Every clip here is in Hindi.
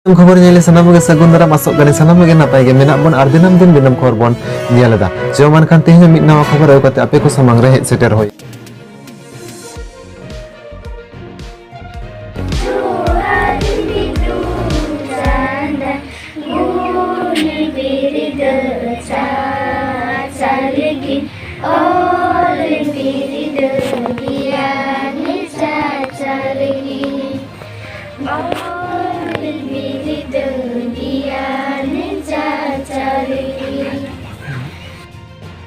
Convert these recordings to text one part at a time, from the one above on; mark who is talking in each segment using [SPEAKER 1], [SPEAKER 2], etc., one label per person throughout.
[SPEAKER 1] खबर nyele sanam ge sagun dara masuk gani sanam ge napai ge menak bon ardinam din binam khor bon nyeleda jeman kan tehnya mit nawa khabar au kate ape ko samang re seter hoy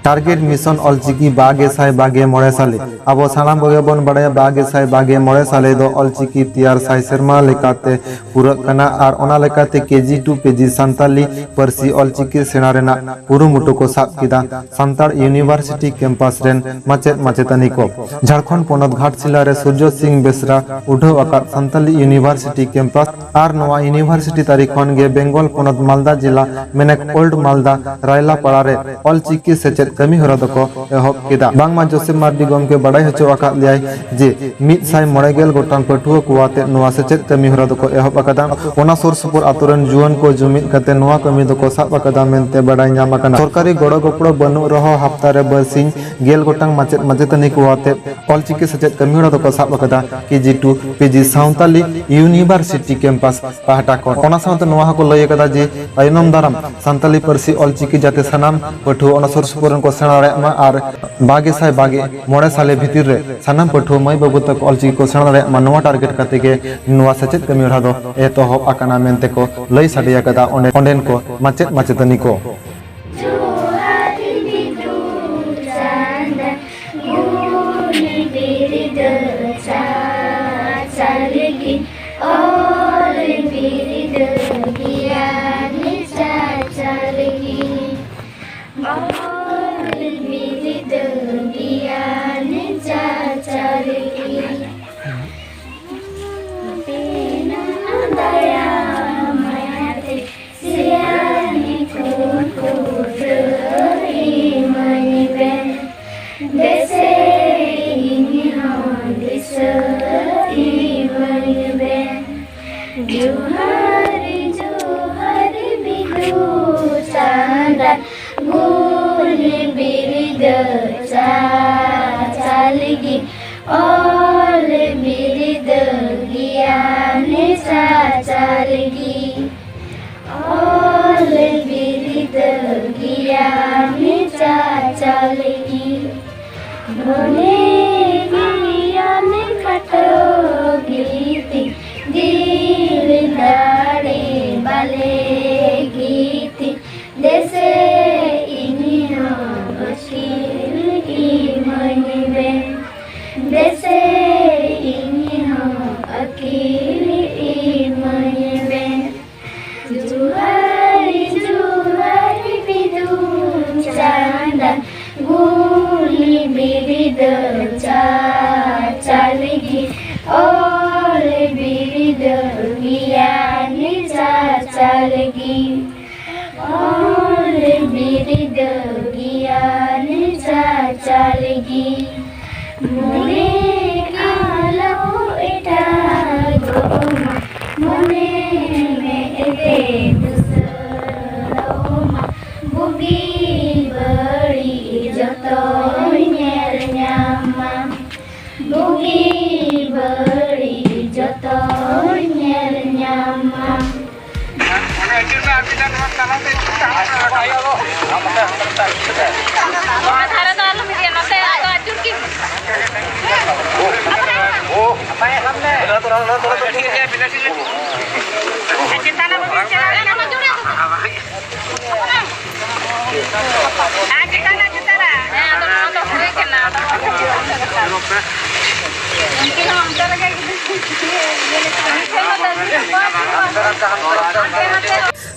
[SPEAKER 1] target mission Ol Chiki बागे साय बागे मोड़े साले अब सानाम बगे बन बड़े बागे साय बागे मोड़े साले दो अलचिकी तैयार साय शर्मा लेकाते पूरा कना और ओना लेकाते केजी 2 पेजी संताली परसी अलचिकी सेना रेना पुरु मुटु को साब किदा संताल यूनिवर्सिटी कैंपस रेन माचेत माचेतानी को झारखंड पोनत घाटशिला रे सूर्य सिंह बेसरा उठो आकार संताली यूनिवर्सिटी कैंपस और नवा यूनिवर्सिटी तारीखन गे बेंगल पोनत मालदा जिला मेनेक ओल्ड मालदा रायला पड़ा रे अलचिकी सेचेत कमी होरा दको एहब केदा बांगमा जोसेफ मार्डी गमके बड़ाई हचो आकाद लियाय जे मित साय मोड़ेगेल गोटान पटुआ कुवाते नोवा सेचेत कमी होरा दको एहब आकादा ओना सुर सुपुर आतुरन जुवन को जुमित कते नोवा कमी दको साब आकादा मेनते बड़ाई ᱧᱟᱢ आकाना सरकारी गड़ो गपड़ो बनु रहो हफ्ता रे बरसिंग गेल गोटांग माचेत माचेतनी कुवाते अलचिकी सेचेत कमी होरा दको साब आकादा केजी 2 पेजी सावताली यूनिवर्सिटी कैंपस पाहटा को ओना सावते नोवा को लय आकादा जे तायनम दाराम संताली परसी अलचिकी जाते सनाम पठुआ ओना सुर सुपुर को सेना रे और बागे साय बागे मोड़े साले भितर रे सानाम पठुआ मई बाबू तक अलचिकी को सेना रे नोवा टारगेट कते के नोवा सेचेत कमी होरा दो एतोहब आकाना मेनते को लय साडिया कदा ओंडेन को माचेत माचेतनी को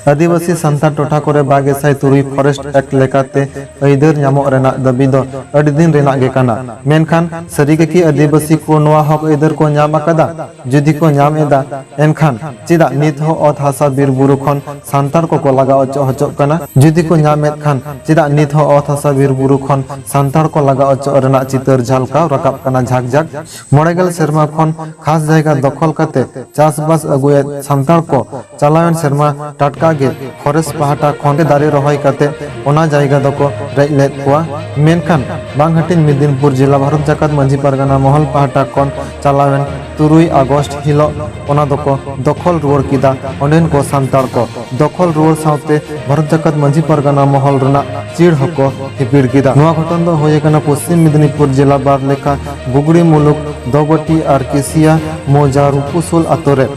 [SPEAKER 1] आदिवासी संतार टोठा करे 2003 फॉरेस्ट एक्ट लेकाते अइदर नामक रेनाक दाबी दो अडी दिन रेनाक गे काना मेनखान सरीगे कि आदिवासी को नोआ हक अइदर को नाम आकादा जुदि को नाम एदा एनखान चिदा नित हो अत हासा बीर बुरु खन संतार को लगा अचो हचो काना जुदि को नाम एद खान चिदा नित हो अत हासा बीर बुरु खन संतार को लगा अचो रेनाक चितर झलका रकाब काना झाक झाक मोड़ेगल सेरमा खन खास जायगा दखल काते चासबास अगुए संतार को चलावन सेरमा टाटका गे फॉरेस्ट पहाटा खन दारे रहाय काते ओना जायगा दको रेज लेद कोआ मेनखान बांगहाटिन मिदनापुर जिला भारत जाकात मांझी पारगाना महल पहाटा खन चलावन 3 अगस्त हिलो ओना दको दखल रुवार किदा ओंडेन को संतार को दखल रुवार साउते भारत जाकात मांझी पारगाना महल रना चिड़ हको हिपिड़ किदा नोआ घटन दो होये काना पश्चिम मिदनापुर जिला बार लेखा बुगड़ी मुलुक दोबटी और केसिया मोजा रुपुसुल आतोरे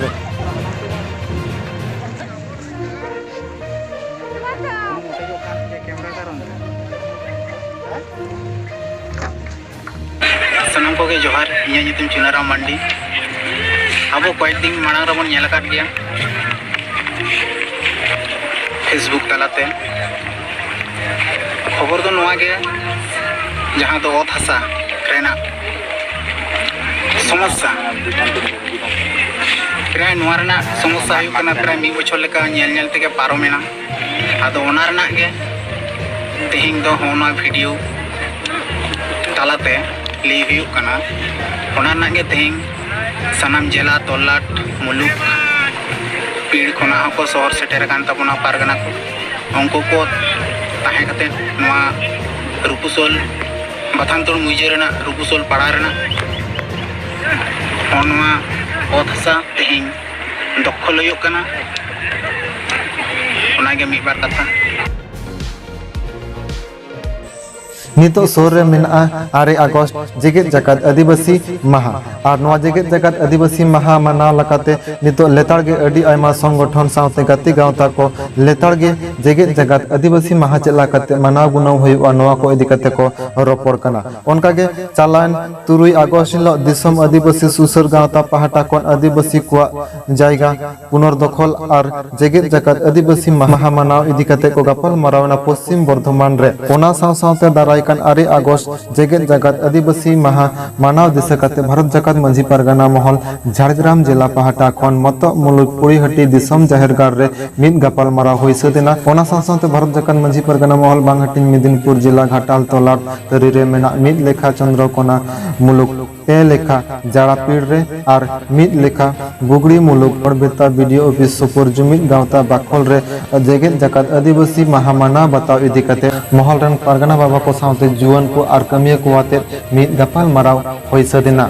[SPEAKER 2] सनम को के जोहार इया नितुम चुनाराम मंडी अब कई दिन मांग रबन नेलकात गया फेसबुक तलाते खबर तो नोआ गे जहां तो ओत हसा रेना समस्या प्राय नोआ रेना समस्या हुई कना प्राय 1 बछर लेका नेल नेल तेगे पारोमेना आदो ओना रेना गे तेहिंग दो होना वीडियो तलाते लै हुई कना ओना ना गे तेहिंग सनाम जिला तोलाट मुलुक पीड़ खना को शहर सेटेर कान तबना पारगना को उनको को ताहे कते नोआ रुपुसोल बाथानतोड़ मुइजे रेना रुपुसोल पाड़ा रेना ओनवा ओथसा तेहिंग दखल हुई कना ओनागे मिद बार कथा
[SPEAKER 1] नितो सोर रे मेना 8 अगस्त जेगेत जाकात आदिवासी माहा और नोआ जेगेत जाकात आदिवासी माहा मनाव लकाते नितो लेतारगे अडी आयमा संगठन साउते गति गावता को लेतारगे जेगेत जाकात आदिवासी माहा चला कते मनाव गुनाव हुआ नोआ को इदी कते को रोपड़ कना ओनकागे चालान 3 अगस्त हिलो दिसम आदिवासी सुसर गावता पहाटा कोन आदिवासी को जायगा पुनर्दखल और जेगेत जाकात आदिवासी माहा मनाव इदी कते को गपल मरावना पश्चिम बर्धमान रे ओना साउते दाराय 8 अगस्त जेगेत जाकात आदिवासी माहा मानाव दिशा काते भारत जाकात मांझी पारगाना महल झारग्राम जिला पहाटा खन मत मुलुक पुरीहटी दिसम जाहेरगार रे मिद गपाल मारा हुई सदेना ओना साथे भारत जाकात मांझी पारगाना महल बांगहाटिन मिदनापुर जिला घाटाल तोलाट तरी रे मेना मिद लेखा चंद्रकोना मुलुक पे लेखा जाड़ा पीड़ रे और मिद लेखा बुगड़ी मुलुक बेता वीडियो ऑफिस सुपुर जुमिद गावता बाखल रे जेगेत जाकात आदिवासी माहा माना बताव इदी कते महल रन पारगाना बाबा को साथे जुआन को और कमिया को आते मिद गपाल माराव होई सदेना।